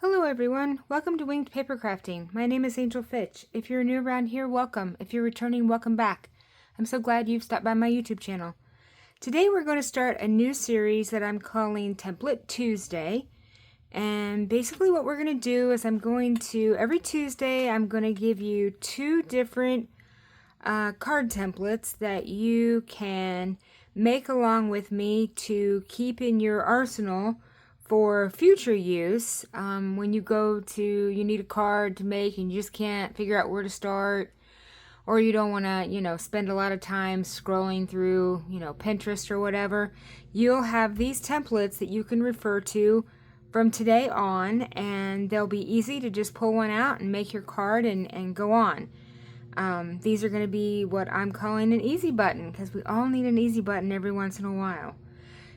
Hello everyone, welcome to Winged Papercrafting. My name is Angel Fitch. If you're new around here, welcome. If you're returning, welcome back. I'm so glad you've stopped by my YouTube channel. Today we're going to start a new series that I'm calling Template Tuesday. And basically what we're going to do is every Tuesday, I'm going to give you two different card templates that you can make along with me to keep in your arsenal for future use. When you need a card to make and you just can't figure out where to start, or you don't want to, spend a lot of time scrolling through, Pinterest or whatever, you'll have these templates that you can refer to from today on, and they'll be easy to just pull one out and make your card and go on. These are going to be what I'm calling an easy button, because we all need an easy button every once in a while.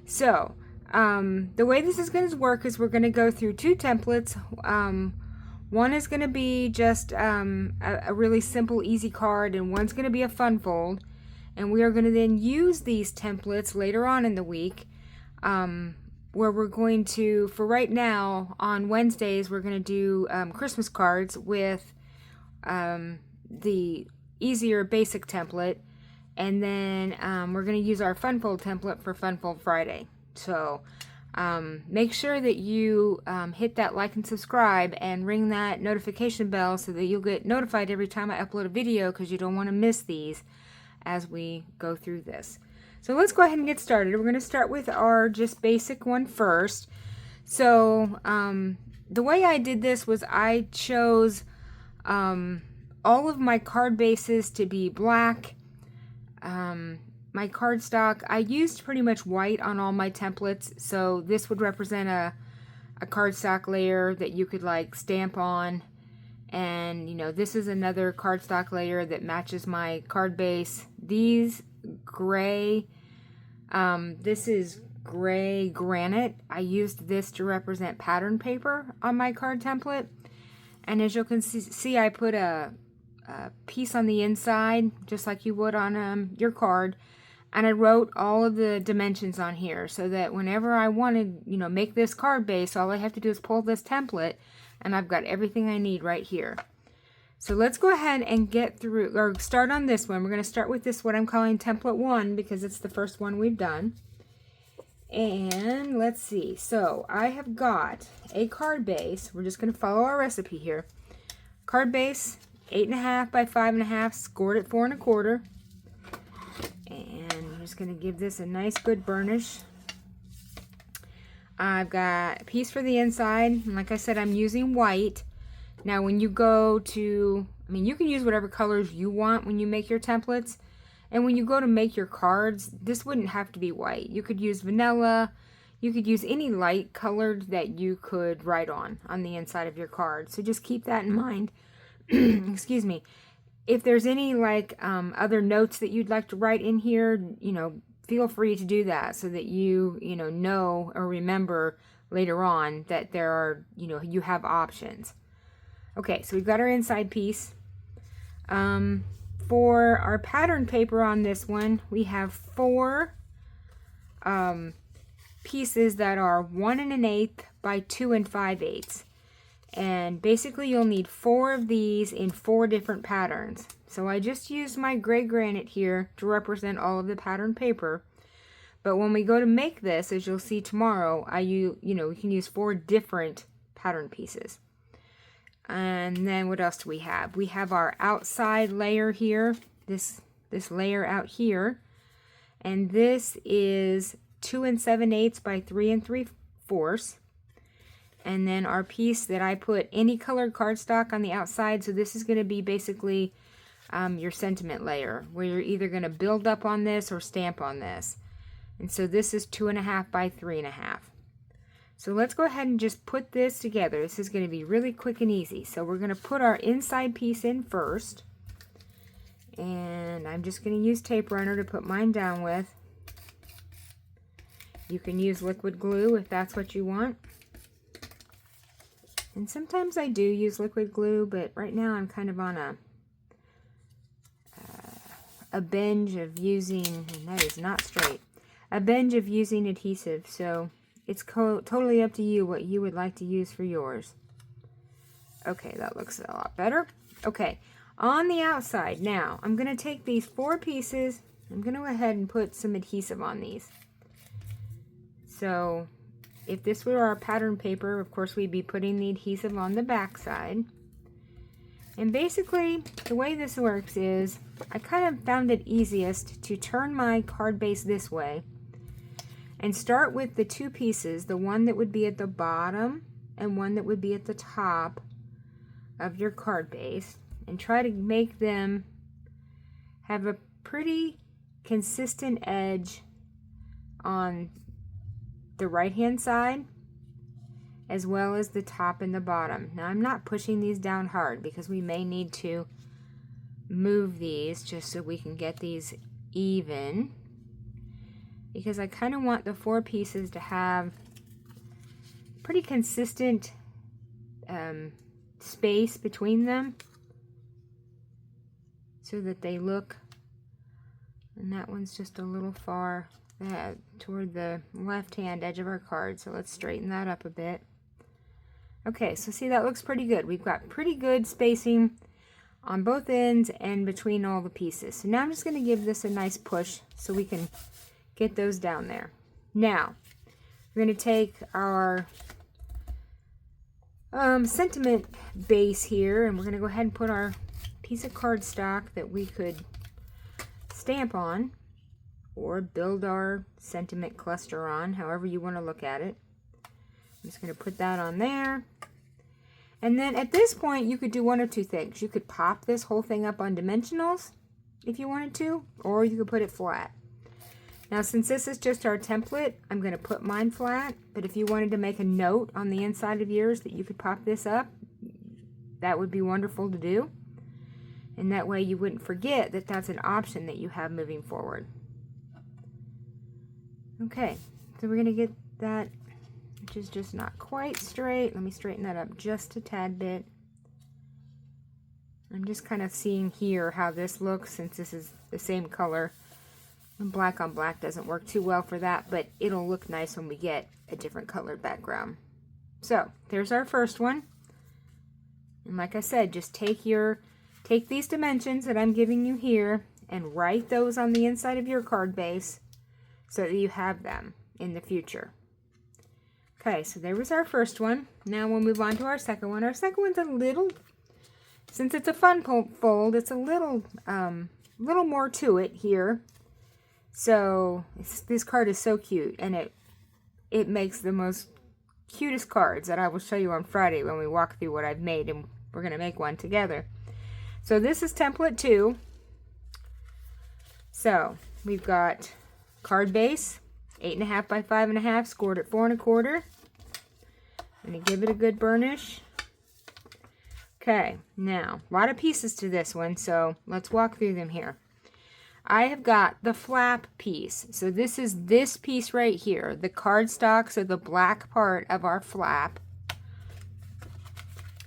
So, the way this is going to work is we're going to go through two templates. One is going to be just a really simple, easy card, and one's going to be a fun fold. And we are going to then use these templates later on in the week, where we're going to, for right now, on Wednesdays, we're going to do Christmas cards with the easier basic template, and then we're going to use our fun fold template for Fun Fold Friday. So make sure that you hit that like and subscribe and ring that notification bell so that you'll get notified every time I upload a video, because you don't want to miss these as we go through this. So let's go ahead and get started. We're going to start with our just basic one first. So the way I did this was I chose all of my card bases to be black. My cardstock, I used pretty much white on all my templates, so this would represent a cardstock layer that you could like stamp on, and this is another cardstock layer that matches my card base. These gray, this is gray granite. I used this to represent pattern paper on my card template, and as you can see, I put a piece on the inside just like you would on your card, and I wrote all of the dimensions on here so that whenever I wanted make this card base, all I have to do is pull this template and I've got everything I need right here. So let's go ahead and get through, or start on this one. We're going to start with this, what I'm calling template 1, because it's the first one we've done. And let's see, so I have got a card base. We're just going to follow our recipe here. Card base, 8.5 by 5.5, scored at 4 1/4. And I'm just going to give this a nice good burnish. I've got a piece for the inside, and like I said, I'm using white. Now when you go to, you can use whatever colors you want when you make your templates. And when you go to make your cards, this wouldn't have to be white. You could use vanilla. You could use any light colored that you could write on the inside of your card. So just keep that in mind. Excuse me. If there's any other notes that you'd like to write in here, feel free to do that so that you know or remember later on that there are, you have options. Okay, so we've got our inside piece. For our pattern paper on this one, we have 4 pieces that are 1 1/8 by 2 5/8. And basically you'll need 4 of these in 4 different patterns. So I just used my gray granite here to represent all of the pattern paper. But when we go to make this, as you'll see tomorrow, we can use 4 different pattern pieces. And then what else do we have? We have our outside layer here, this layer out here. And this is 2 7/8 by 3 3/4. And then our piece that I put any colored cardstock on the outside. So this is going to be basically your sentiment layer, where you're either going to build up on this or stamp on this. And so this is 2.5 by 3.5. So let's go ahead and just put this together. This is going to be really quick and easy. So we're going to put our inside piece in first. And I'm just going to use tape runner to put mine down with. You can use liquid glue if that's what you want. And sometimes I do use liquid glue, but right now I'm kind of on a binge of using, and that is not straight, a binge of using adhesive. So it's totally up to you what you would like to use for yours. Okay, that looks a lot better. Okay, on the outside, now, I'm going to take these 4 pieces. I'm going to go ahead and put some adhesive on these. So, if this were our pattern paper, of course, we'd be putting the adhesive on the back side. And basically, the way this works is, I kind of found it easiest to turn my card base this way and start with the 2 pieces, the one that would be at the bottom and one that would be at the top of your card base, and try to make them have a pretty consistent edge on the right hand side as well as the top and the bottom. Now I'm not pushing these down hard because we may need to move these just so we can get these even, because I kind of want the 4 pieces to have pretty consistent space between them so that they look, and that one's just a little far toward the left hand edge of our card, so let's straighten that up a bit. Okay, so see, that looks pretty good. We've got pretty good spacing on both ends and between all the pieces. So now I'm just going to give this a nice push so we can get those down there. Now, we're going to take our sentiment base here, and we're going to go ahead and put our piece of cardstock that we could stamp on or build our sentiment cluster on, however you want to look at it. I'm just going to put that on there. And then at this point, you could do one or two things. You could pop this whole thing up on dimensionals if you wanted to, or you could put it flat. Now, since this is just our template, I'm going to put mine flat, but if you wanted to make a note on the inside of yours that you could pop this up, that would be wonderful to do. And that way you wouldn't forget that that's an option that you have moving forward. Okay, so we're going to get that, which is just not quite straight. Let me straighten that up just a tad bit. I'm just kind of seeing here how this looks since this is the same color. And black on black doesn't work too well for that, but it'll look nice when we get a different colored background. So there's our first one. And like I said, just take these dimensions that I'm giving you here and write those on the inside of your card base so that you have them in the future. Okay, so there was our first one. Now we'll move on to our second one. Our second one's a little, since it's a fun fold, it's a little more to it here. So this card is so cute, and it makes the most cutest cards that I will show you on Friday when we walk through what I've made, and we're going to make one together. So this is template 2. So we've got card base, 8.5 by 5.5, scored at 4 1/4. I'm going to give it a good burnish. Okay, now, a lot of pieces to this one, so let's walk through them here. I have got the flap piece. So this is this piece right here. The cardstock, so the black part of our flap.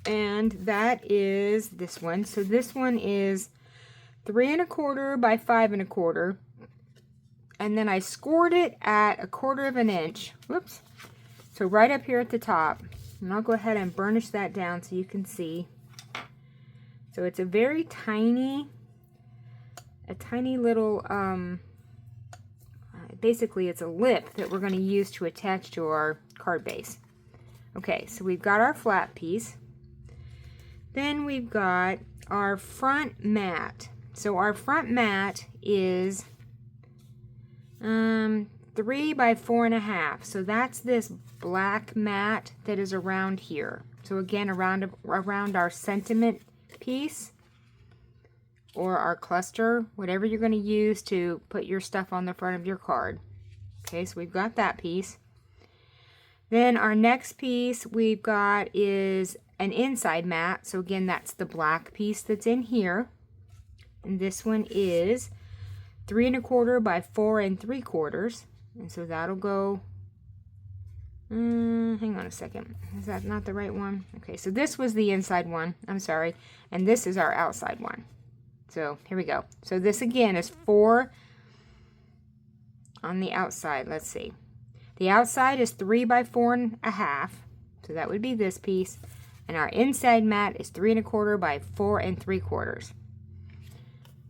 And that is this one. So this one is 3 1/4 by 5 1/4. And then I scored it at 1/4 of an inch. Whoops. So right up here at the top. And I'll go ahead and burnish that down so you can see. So it's a very tiny little, basically it's a lip that we're going to use to attach to our card base. Okay, so we've got our flat piece. Then we've got our front mat. So our front mat is 3 by 4 1/2. So that's this black mat that is around here. So again, around our sentiment piece or our cluster, whatever you're going to use to put your stuff on the front of your card. Okay, so we've got that piece. Then our next piece we've got is an inside mat. So again, that's the black piece that's in here. And this one is 3 1/4 by 4 3/4. And so that'll go, hang on a second. Is that not the right one? Okay, so this was the inside one. I'm sorry. And this is our outside one. So here we go. So this again is 4 on the outside. Let's see. The outside is 3 by 4 1/2. So that would be this piece. And our inside mat is 3 1/4 by 4 3/4.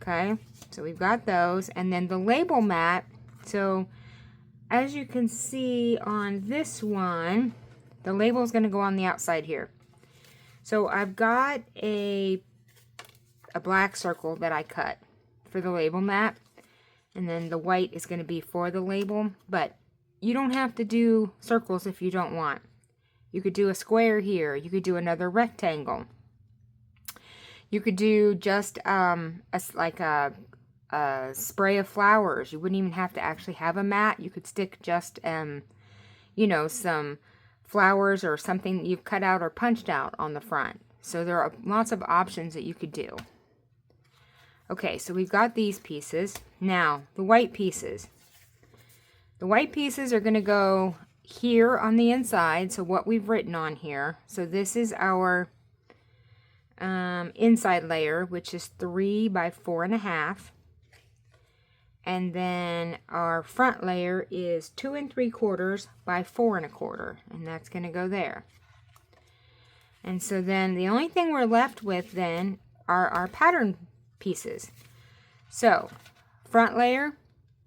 Okay, so we've got those. And then the label mat, so as you can see on this one, the label is going to go on the outside here. So I've got a black circle that I cut for the label mat, and then the white is going to be for the label, but you don't have to do circles if you don't want. You could do a square here. You could do another rectangle. You could do just like a spray of flowers. You wouldn't even have to actually have a mat. You could stick just, you know, some flowers or something you've cut out or punched out on the front. So there are lots of options that you could do. Okay, so we've got these pieces. Now, the white pieces. The white pieces are going to go here on the inside, so what we've written on here. So this is our inside layer, which is 3 by 4 1/2. And then our front layer is 2 3/4 by 4 1/4, and that's going to go there. And so then the only thing we're left with then are our pattern pieces. So front layer,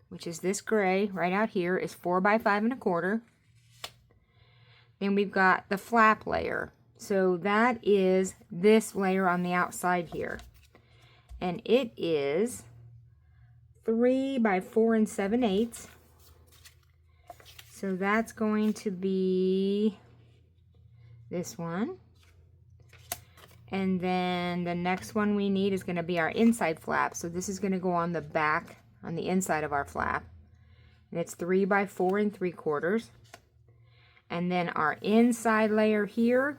which is this gray right out here, is 4 by 5 1/4. Then we've got the flap layer. So that is this layer on the outside here. And it is 3 by 4 7/8. So that's going to be this one. And then the next one we need is going to be our inside flap. So this is going to go on the back, on the inside of our flap. And it's 3 by 4 3/4. And then our inside layer here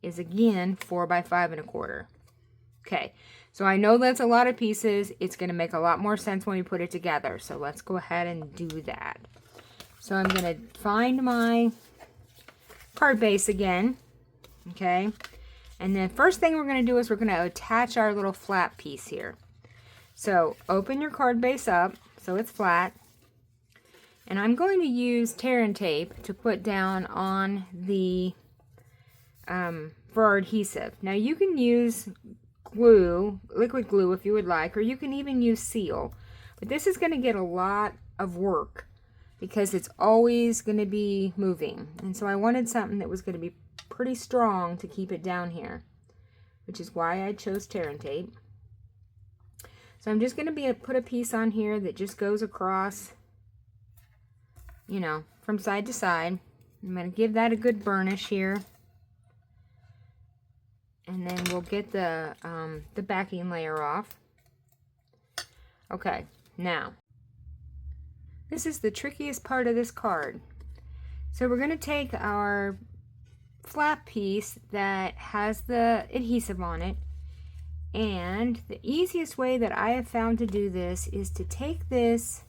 is again 4 by 5 1/4. Okay, so I know that's a lot of pieces. It's going to make a lot more sense when we put it together. So let's go ahead and do that. So I'm going to find my card base again. Okay, and then first thing we're going to do is we're going to attach our little flap piece here. So open your card base up so it's flat. And I'm going to use tear and tape to put down on the for our adhesive. Now you can use glue, liquid glue if you would like, or you can even use seal. But this is going to get a lot of work because it's always going to be moving. And so I wanted something that was going to be pretty strong to keep it down here, which is why I chose tear and tape. So I'm just going to put a piece on here that just goes across, you know, from side to side. I'm going to give that a good burnish here. And then we'll get the backing layer off. Okay, now, this is the trickiest part of this card. So we're going to take our flap piece that has the adhesive on it, and the easiest way that I have found to do this is to take this,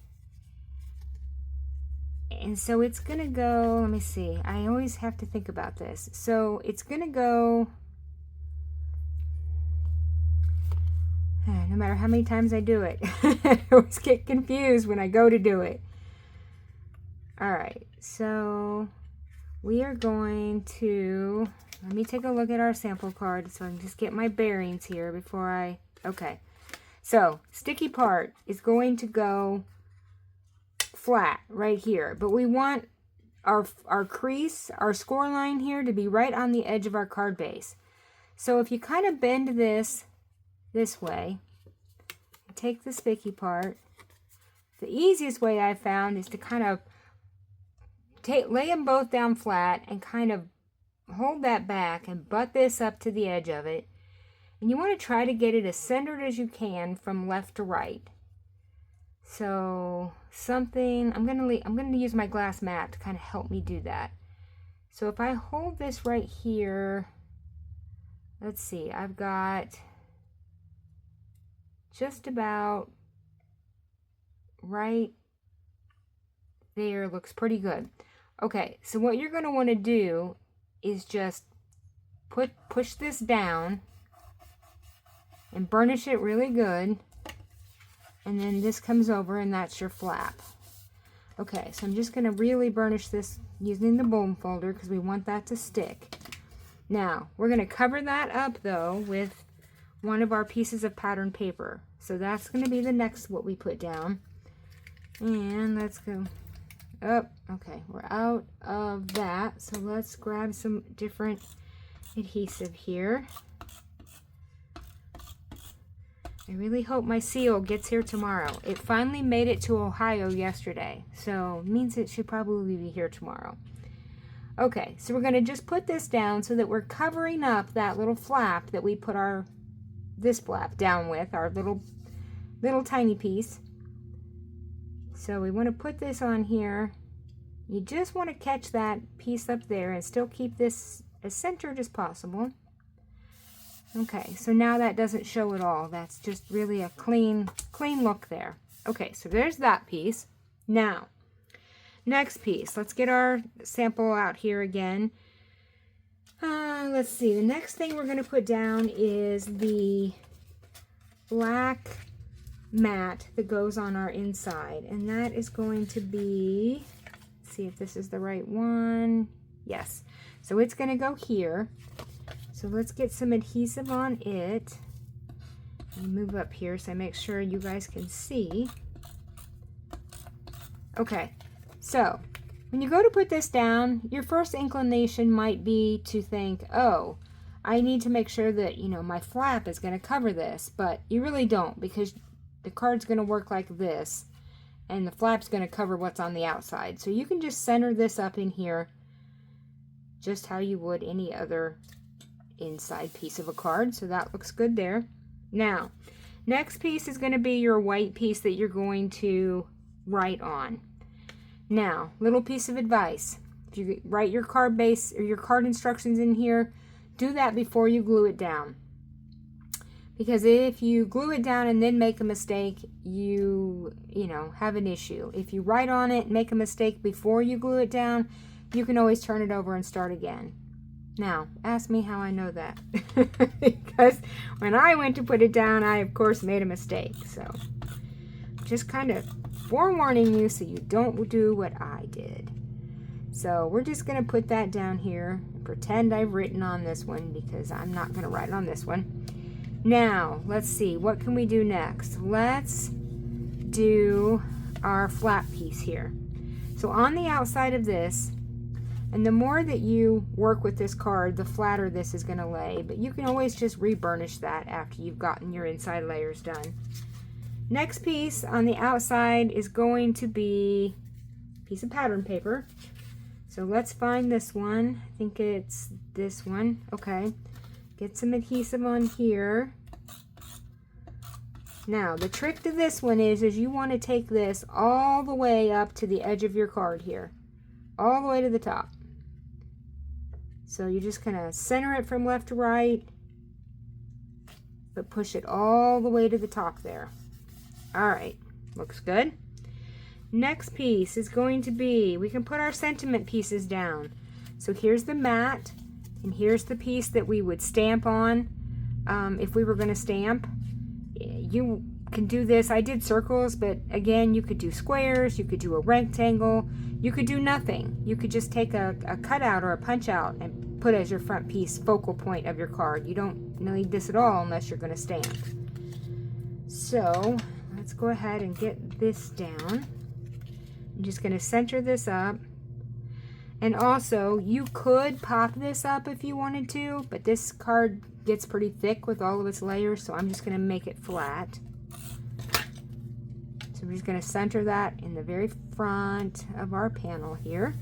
and so it's going to go, let me see, I always have to think about this. So it's going to go, no matter how many times I do it, I always get confused when I go to do it. Alright, so we are going to, let me take a look at our sample card so I can just get my bearings here before I, okay. So, sticky part is going to go flat right here, but we want our crease, our score line here to be right on the edge of our card base. So if you kind of bend this way, take the sticky part, the easiest way I found is to kind of lay them both down flat and kind of hold that back and butt this up to the edge of it. And you want to try to get it as centered as you can from left to right. So something, I'm going to use my glass mat to kind of help me do that. So if I hold this right here, let's see, I've got just about right there, looks pretty good. Okay, so what you're going to want to do is just push this down and burnish it really good, and then this comes over and that's your flap. Okay, so I'm just going to really burnish this using the bone folder because we want that to stick. Now, we're going to cover that up though with one of our pieces of pattern paper. So that's going to be the next what we put down. And let's go up. Okay, we're out of that. So let's grab some different adhesive here. I really hope my seal gets here tomorrow. It finally made it to Ohio yesterday, so it means it should probably be here tomorrow. Okay, so we're going to just put this down so that we're covering up that little flap that we put this flap down with, our little tiny piece. So we want to put this on here. You just want to catch that piece up there and still keep this as centered as possible. Okay, so now that doesn't show at all. That's just really a clean look there. Okay, so there's that piece. Now, next piece. Let's get our sample out here again. Let's see. The next thing we're going to put down is the black mat that goes on our inside. And that is going to be, let's see if this is the right one. Yes. So it's going to go here. So let's get some adhesive on it. And move up here so I make sure you guys can see. Okay, so when you go to put this down, your first inclination might be to think, oh, I need to make sure that, you know, my flap is going to cover this. But you really don't, because the card's going to work like this. And the flap's going to cover what's on the outside. So you can just center this up in here just how you would any other inside piece of a card. So that looks good there. Now, next piece is going to be your white piece that you're going to write on. Now, little piece of advice. If you write your card base or your card instructions in here, do that before you glue it down. Because if you glue it down and then make a mistake, you know, have an issue. If you write on it and make a mistake before you glue it down, you can always turn it over and start again. Now, ask me how I know that. Because when I went to put it down, I, of course, made a mistake. So, just kind of forewarning you so you don't do what I did. So, we're just going to put that down here and pretend I've written on this one because I'm not going to write on this one. Now, let's see. What can we do next? Let's do our flap piece here. So, on the outside of this, and the more that you work with this card, the flatter this is going to lay. But you can always just re-burnish that after you've gotten your inside layers done. Next piece on the outside is going to be a piece of pattern paper. So let's find this one. I think it's this one. Okay. Get some adhesive on here. Now, the trick to this one is you want to take this all the way up to the edge of your card here. All the way to the top. So you're just going to center it from left to right, but push it all the way to the top there. All right, looks good. Next piece is going to be, we can put our sentiment pieces down. So here's the mat, and here's the piece that we would stamp on if we were going to stamp. You can do this. I did circles, but again, you could do squares, you could do a rectangle, you could do nothing. You could just take a cutout or a punch out and put as your front piece focal point of your card. You don't need this at all unless you're going to stamp. So let's go ahead and get this down. I'm just going to center this up. And also, you could pop this up if you wanted to, but this card gets pretty thick with all of its layers, so I'm just going to make it flat. So we're just going to center that in the very front of our panel here.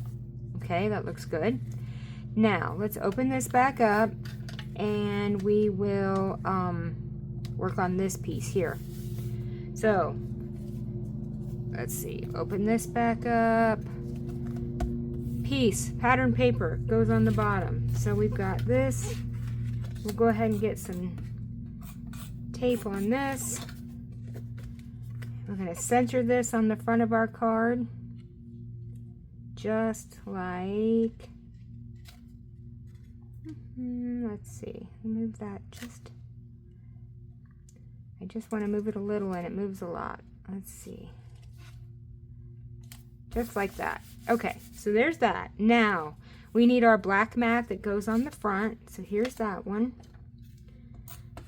Okay, that looks good. Now, let's open this back up, and we will work on this piece here. So, let's see, open this back up. Piece, pattern paper, goes on the bottom. So we've got this. We'll go ahead and get some tape on this. We're going to center this on the front of our card. Just like, let's see, move that just, I just want to move it a little and it moves a lot. Let's see. Just like that. Okay, so there's that. Now, We need our black mat that goes on the front. So here's that one.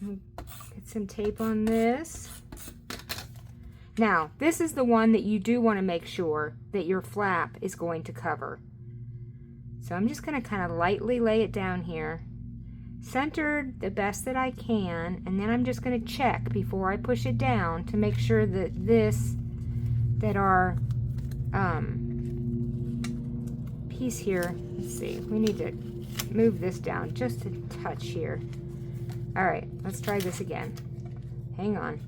Get some tape on this. Now, this is the one that you do want to make sure that your flap is going to cover. So I'm just going to kind of lightly lay it down here, centered the best that I can, and then I'm just going to check before I push it down to make sure that our piece here, let's see, we need to move this down just a touch here. All right, let's try this again. Hang on.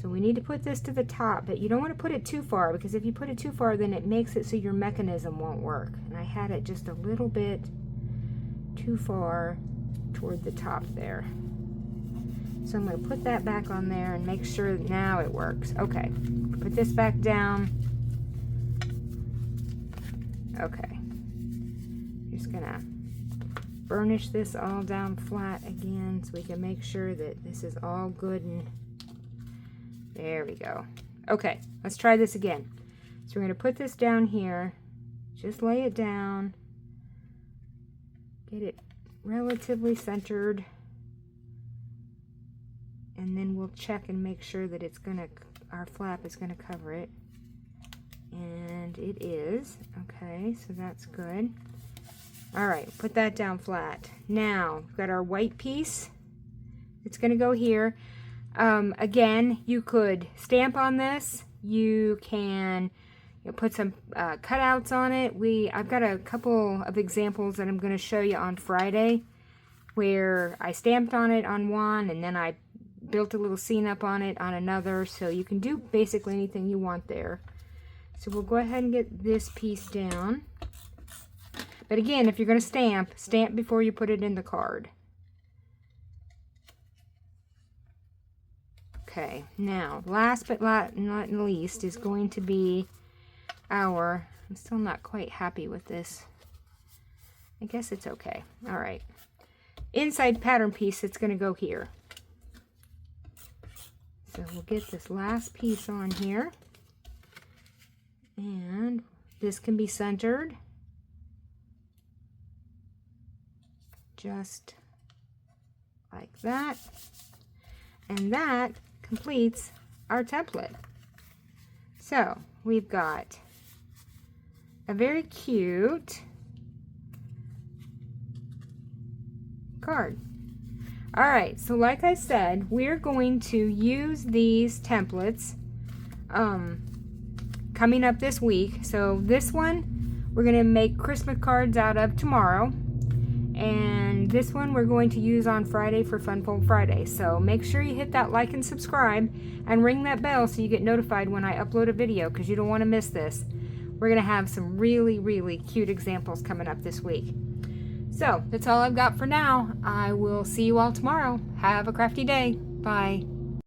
So we need to put this to the top, but you don't want to put it too far, because if you put it too far, then it makes it so your mechanism won't work. And I had it just a little bit too far toward the top there. So I'm going to put that back on there and make sure that now it works. Okay, put this back down. Okay, just going to burnish this all down flat again so we can make sure that this is all good and there we go. Okay, let's try this again. So we're going to put this down here, just lay it down, get it relatively centered, and then we'll check and make sure that it's gonna, our flap is gonna cover it. And it is. Okay, so that's good. All right, put that down flat. Now, we've got our white piece. It's gonna go here. Again, you could stamp on this. You can put some cutouts on it. I've got a couple of examples that I'm going to show you on Friday where I stamped on it on one and then I built a little scene up on it on another. So you can do basically anything you want there. So we'll go ahead and get this piece down. But again, if you're going to stamp before you put it in the card. Okay, now, last but not least is going to be our, I'm still not quite happy with this. I guess it's okay. All right. Inside pattern piece that's going to go here. So we'll get this last piece on here. And this can be centered. Just like that. And that completes our template. So we've got a very cute card. All right, so like I said, we're going to use these templates coming up this week. So this one we're going to make Christmas cards out of tomorrow. And this one we're going to use on Friday for Fun Fold Friday. So make sure you hit that like and subscribe and ring that bell so you get notified when I upload a video, because you don't want to miss this. We're going to have some really, really cute examples coming up this week. So that's all I've got for now. I will see you all tomorrow. Have a crafty day. Bye.